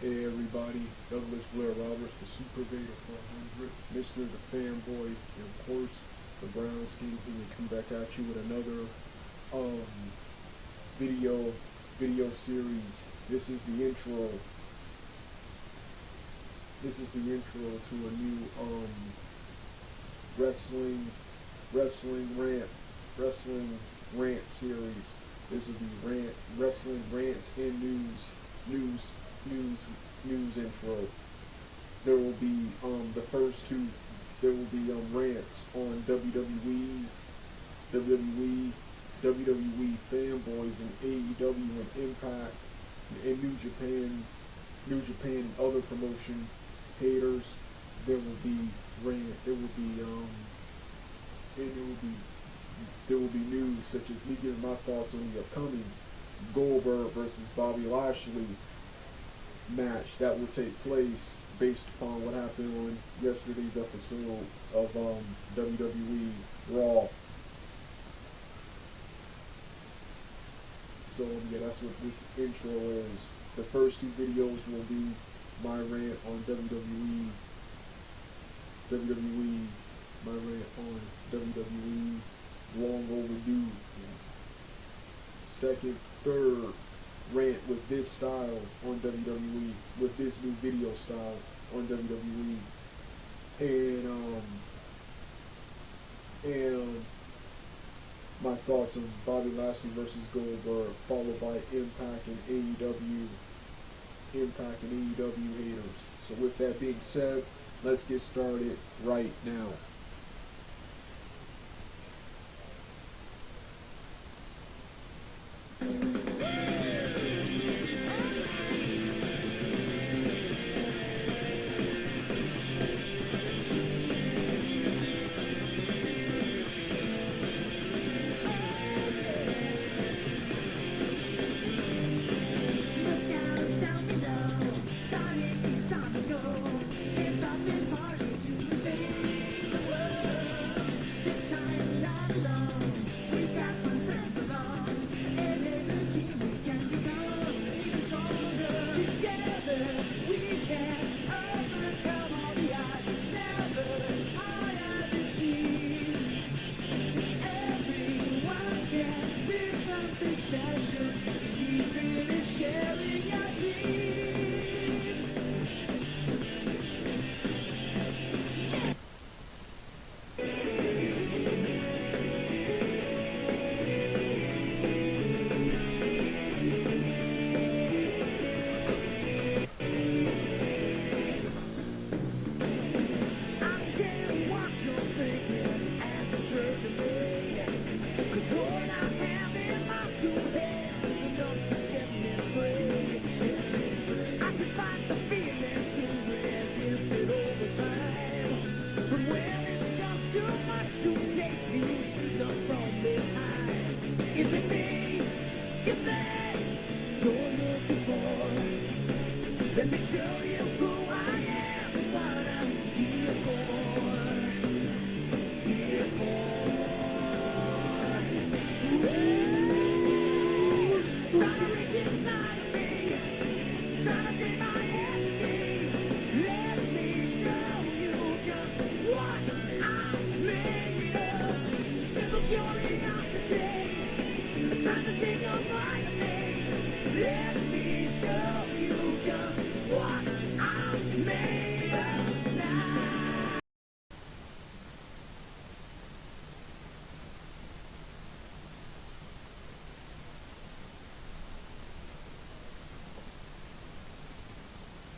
Hey everybody, Douglas Blair Roberts, the Super Vader 400, Mr. the Fanboy, and of course, the Brown Skin King, come back at you with another um video series. This is the intro. This is the intro to a new wrestling wrestling rant series. This will be wrestling rants and news intro. There will be the first two. There will be rants on WWE fanboys and AEW and Impact and New Japan and other promotion haters. There will be rant. There will be news such as me giving my thoughts on the upcoming Golberg versus Bobby Lashley match that will take place based upon what happened on yesterday's episode of WWE Raw. So yeah, that's what this intro is. The first two videos will be my rant on my rant on WWE, long overdue. Second, third rant with this style on WWE, with this new video style on WWE, and my thoughts on Bobby Lashley versus Golberg, followed by Impact and AEW haters. So with that being said, let's get started right now. Let me show you who I am and what I'm here for. Here for. Trying to reach inside of me, trying to take my energy. Let me show you just what I'm made of. Simple curiosity, trying to take a bite of me. Let me show you just what I'm made of now.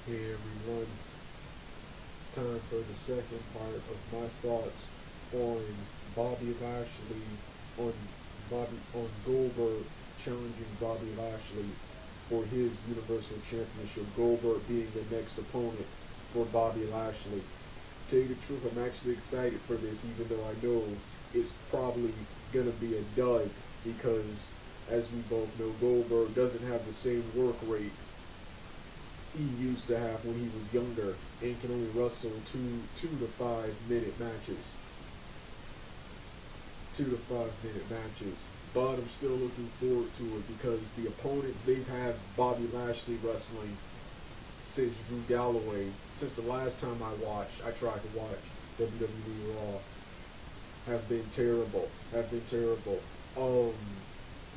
Hey everyone, it's time for the second part of my thoughts on Bobby Lashley, on Golberg challenging Bobby Lashley for his Universal Championship, Golberg being the next opponent for Bobby Lashley. To tell you the truth, I'm actually excited for this, even though I know it's probably going to be a dud, because as we both know, Golberg doesn't have the same work rate he used to have when he was younger, and can only wrestle 2 to 5 minute matches. 2 to 5 minute matches. But I'm still looking forward to it, because the opponents they've had Bobby Lashley wrestling since Drew Galloway, since the last time I tried to watch WWE Raw, have been terrible. Have been terrible. Um,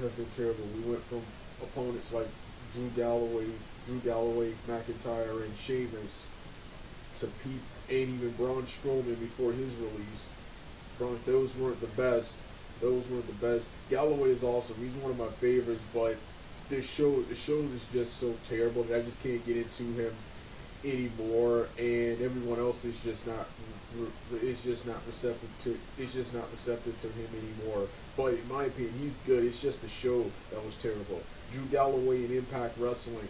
have been terrible. We went from opponents like Drew Galloway, McIntyre, and Sheamus to Pete and even Braun Strowman before his release. Those weren't the best. Those weren't the best. Galloway is awesome. He's one of my favorites, but the show is just so terrible that I just can't get into him anymore, and everyone else is just not receptive to him anymore. But in my opinion, he's good. It's just the show that was terrible. Drew Galloway in Impact Wrestling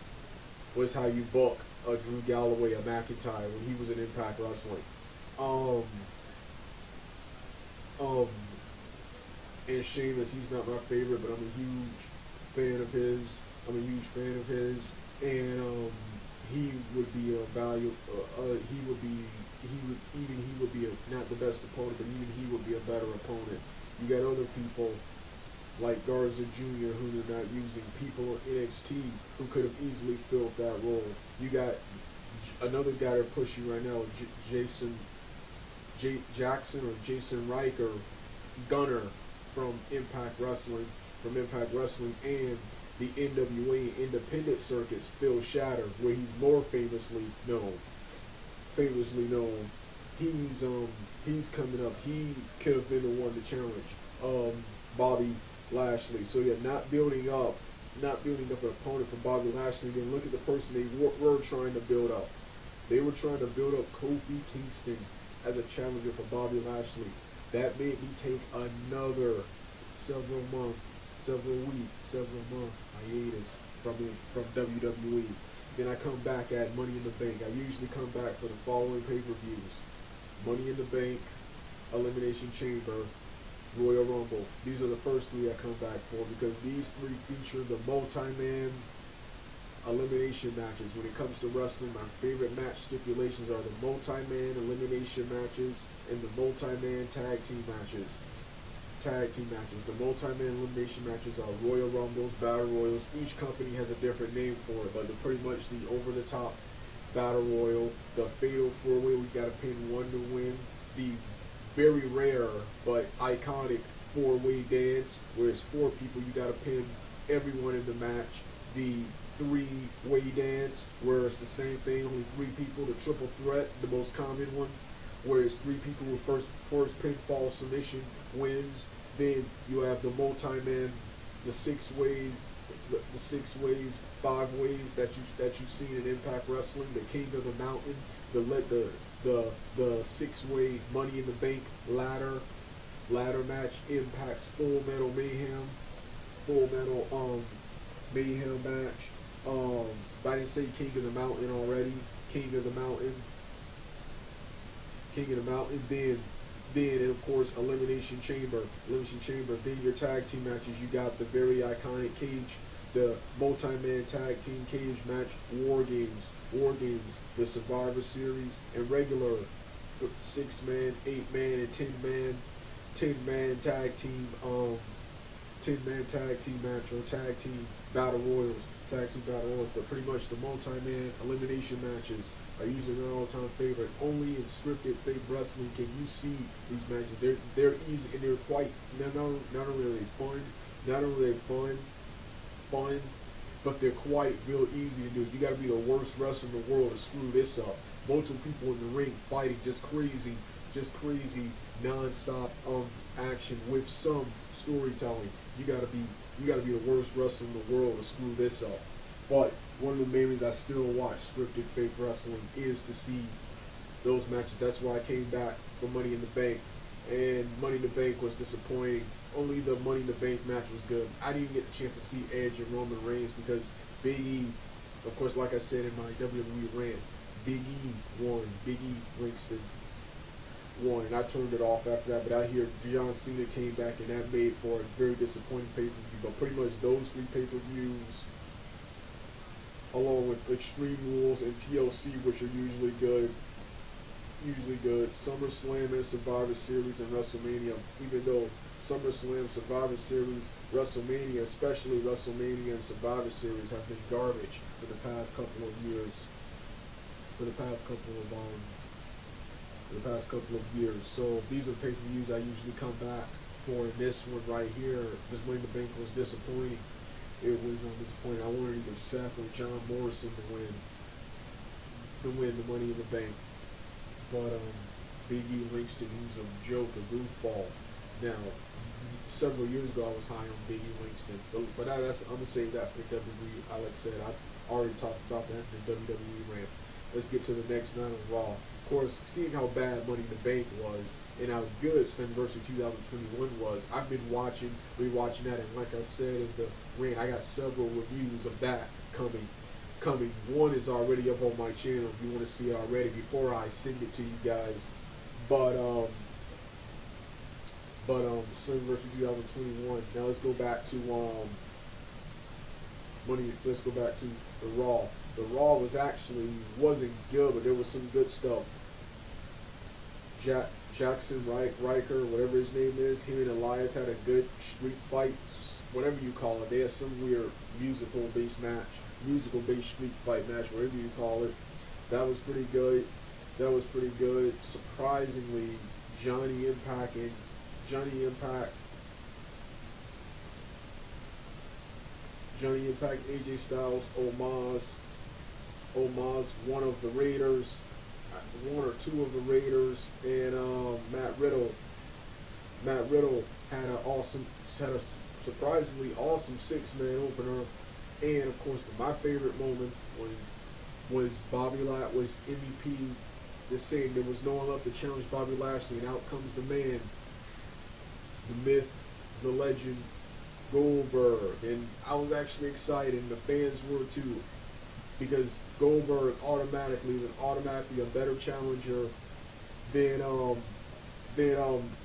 was how you book a Drew Galloway, a McIntyre when he was in Impact Wrestling. And Sheamus, he's not my favorite, but I'm a huge fan of his. And he would be a value. He would be not the best opponent, but even he would be a better opponent. You got other people like Garza Jr. who they're not using. People in NXT who could have easily filled that role. You got another guy they're pushing right now, Jackson or Jason Riker, Gunner from Impact Wrestling, and the NWA Independent Circuit's Phil Shatter, where he's more famously known. He's coming up. He could have been the one to challenge Bobby Lashley. So yeah, not building up an opponent for Bobby Lashley. Then look at the person they were trying to build up. They were trying to build up Kofi Kingston as a challenger for Bobby Lashley. That made me take another several month hiatus from WWE. Then I come back at Money in the Bank. I usually come back for the following pay-per-views: Money in the Bank, Elimination Chamber, Royal Rumble. These are the first three I come back for because these three feature the multi-man elimination matches. When it comes to wrestling, my favorite match stipulations are the multi-man elimination matches and the multi-man tag team matches. The multi-man elimination matches are Royal Rumbles, Battle Royals. Each company has a different name for it, but they're pretty much the over-the-top Battle Royal, the Fatal 4-Way, we got to pin one to win, the very rare but iconic 4-way dance, where it's 4 people, you got to pin everyone in the match, the 3-way dance, where it's the same thing, only 3 people, the triple threat, the most common one, where it's 3 people with first pinfall submission wins. Then you have the multi-man, the 6 ways, 5 ways that you've seen in Impact Wrestling, the King of the Mountain, the 6-way Money in the Bank ladder match, Impact's Full Metal Mayhem match. But I didn't say King of the Mountain already. King of the Mountain. Then of course Elimination Chamber. Then your tag team matches. You got the very iconic cage, the multi-man tag team cage match, War Games, the Survivor Series, and regular 6-man, 8-man, and 10-man tag team, 10-man tag team match or tag team battle royals. But pretty much the multi-man elimination matches are usually my all-time favorite. Only in scripted fake wrestling can you see these matches. They're easy and they're quite not only are they fun, but they're quite real easy to do. You got to be the worst wrestler in the world to screw this up. Multiple people in the ring fighting, just crazy non-stop action with some storytelling. You gotta be the worst wrestler in the world to screw this up. But one of the main reasons I still watch scripted fake wrestling is to see those matches. That's why I came back for Money in the Bank, and Money in the Bank was disappointing. Only the Money in the Bank match was good. I didn't get the chance to see Edge and Roman Reigns because Big E, of course, like I said in my WWE rant, Big E won. Big E Langston won, and I turned it off after that. But I hear John Cena came back, and that made for a very disappointing pay-per-view. But pretty much those 3 pay-per-views, along with Extreme Rules and TLC, which are usually good. SummerSlam and Survivor Series and WrestleMania, even though SummerSlam, Survivor Series, WrestleMania, especially WrestleMania and Survivor Series, have been garbage for the past couple of years. for the past couple of years. So these are pay-per-views I usually come back for. And this one right here, this Money in the Bank was disappointing. It was disappointing. I wanted either Seth or John Morrison to win the Money in the Bank. But Big E Langston, who's a joke, a goofball. Now, several years ago, I was high on Big E Langston, but I'm gonna save that for the WWE. Like I said, I already talked about that in the WWE rant. Let's get to the next night on Raw. Of course, seeing how bad Money in the Bank was and how good Slammiversary 2021 was, I've been rewatching that, and like I said in the rant, I got several reviews of that coming. One is already up on my channel if you want to see it already before I send it to you guys. But Slammiversary 2021. Now let's go back to Let's go back to the Raw. The Raw wasn't good, but there was some good stuff. Jackson Riker, whatever his name is, him and Elias had a good street fight, whatever you call it. They had some weird musical-based street fight match, whatever you call it. That was pretty good. Surprisingly, Johnny Impact, AJ Styles, Omos, one or two of the Raiders, and Matt Riddle had a surprisingly awesome 6-man opener, and of course, my favorite moment was MVP just saying there was no one left to challenge Bobby Lashley, and out comes the man, the myth, the legend, Golberg. And I was actually excited, and the fans were too, because Golberg is automatically a better challenger than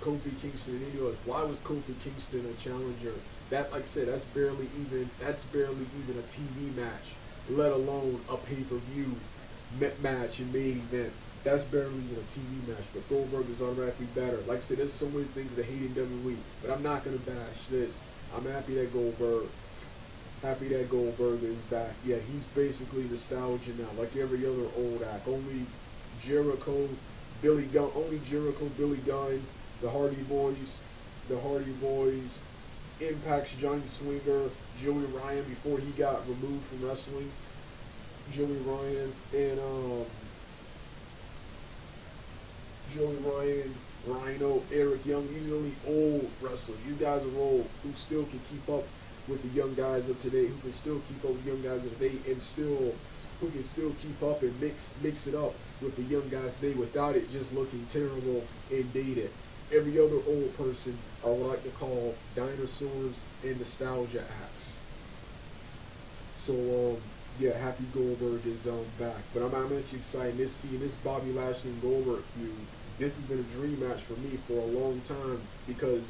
Kofi Kingston. And you know, why was Kofi Kingston a challenger? That, like I said, that's barely even a TV match, let alone a pay-per-view match and main event. That's barely even a TV match, but Goldberg is automatically better. Like I said, there's so many things to hate in WWE, but I'm not gonna bash this. I'm happy that Goldberg is back. Yeah, he's basically nostalgia now, like every other old act. Only Jericho, Billy Gunn, the Hardy Boys, Impact's Johnny Swinger, Joey Ryan before he got removed from wrestling. Rhino, Eric Young. These are only old wrestlers. These guys are old, who still can keep up with the young guys of today, who can still keep up with young guys of today, and who can still keep up and mix it up with the young guys today without it just looking terrible and dated. Every other old person I would like to call dinosaurs and nostalgia acts. So yeah, happy Goldberg is back. But I'm actually excited seeing this Bobby Lashley and Goldberg feud. This has been a dream match for me for a long time, because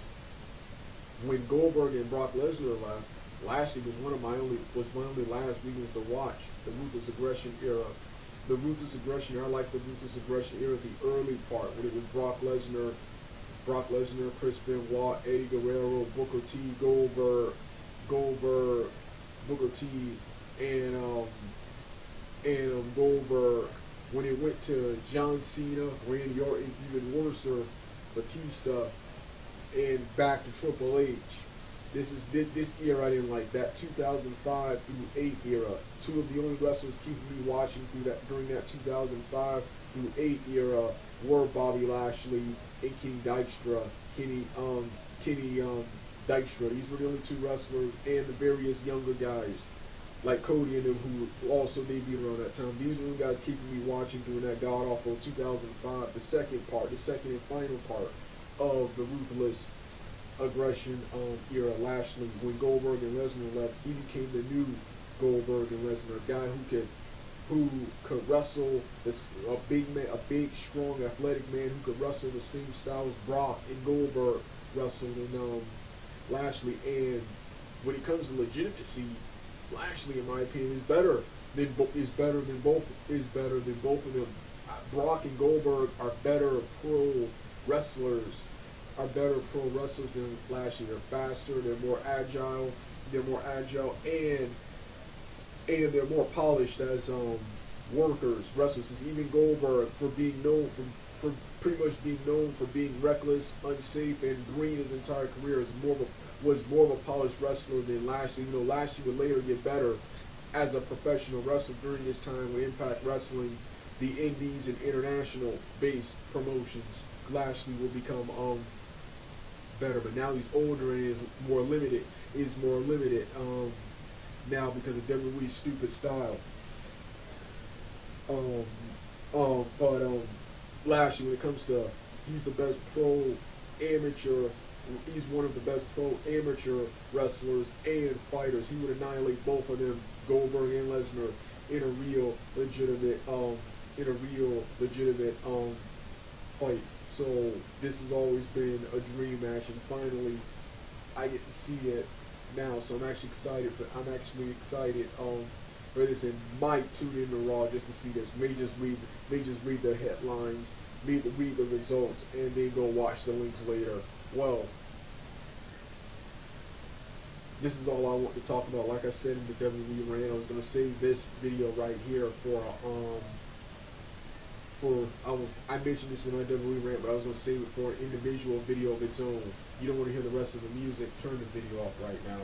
when Goldberg and Brock Lesnar left, Lashley was my only last reasons to watch the Ruthless Aggression era. I like the Ruthless Aggression era, the early part when it was Brock Lesnar, Chris Benoit, Eddie Guerrero, Booker T, Goldberg, Booker T, and Goldberg. When it went to John Cena, Randy Orton, even worse, Batista, and back to Triple H. This era I didn't like. That 2005 through 8 era. Two of the only wrestlers keeping me watching during that 2005 through 8 era were Bobby Lashley and Kenny Dykstra. Dykstra. These were the only two wrestlers, and the various younger guys like Cody and them, who also debuted around that time. These were the guys keeping me watching during that god-awful 2005, the second and final part of the Ruthless Aggression era. Lashley, when Goldberg and Lesnar left, he became the new Goldberg and Lesnar, a guy who could wrestle, a big, strong, athletic man who could wrestle the same style as Brock and Goldberg wrestled in Lashley. And when it comes to legitimacy, Lashley, in my opinion, is better than both of them. Brock and Goldberg are better pro wrestlers than Lashley. They're faster, they're more agile, and they're more polished as workers, wrestlers. It's even Golberg for being known for pretty much being known for being reckless, unsafe, and green his entire career as was more of a polished wrestler than Lashley. You know, Lashley would later get better as a professional wrestler during his time with Impact Wrestling, the indies and international based promotions. Lashley will become better, but now he's older and is more limited. Now because of WWE's stupid style. But Lashley, when it comes to, he's the best pro amateur. He's one of the best pro amateur wrestlers and fighters. He would annihilate both of them, Goldberg and Lesnar, in a real legitimate fight. So this has always been a dream match, and finally I get to see it now. So I'm actually excited. For this, and might tune in to Raw just to see this. May just read the headlines, read the results, and then go watch the links later. Well, this is all I want to talk about. Like I said in the WWE rant, I was going to save this video right here I mentioned this in my WWE rant, but I was going to save it for an individual video of its own. You don't want to hear the rest of the music, turn the video off right now.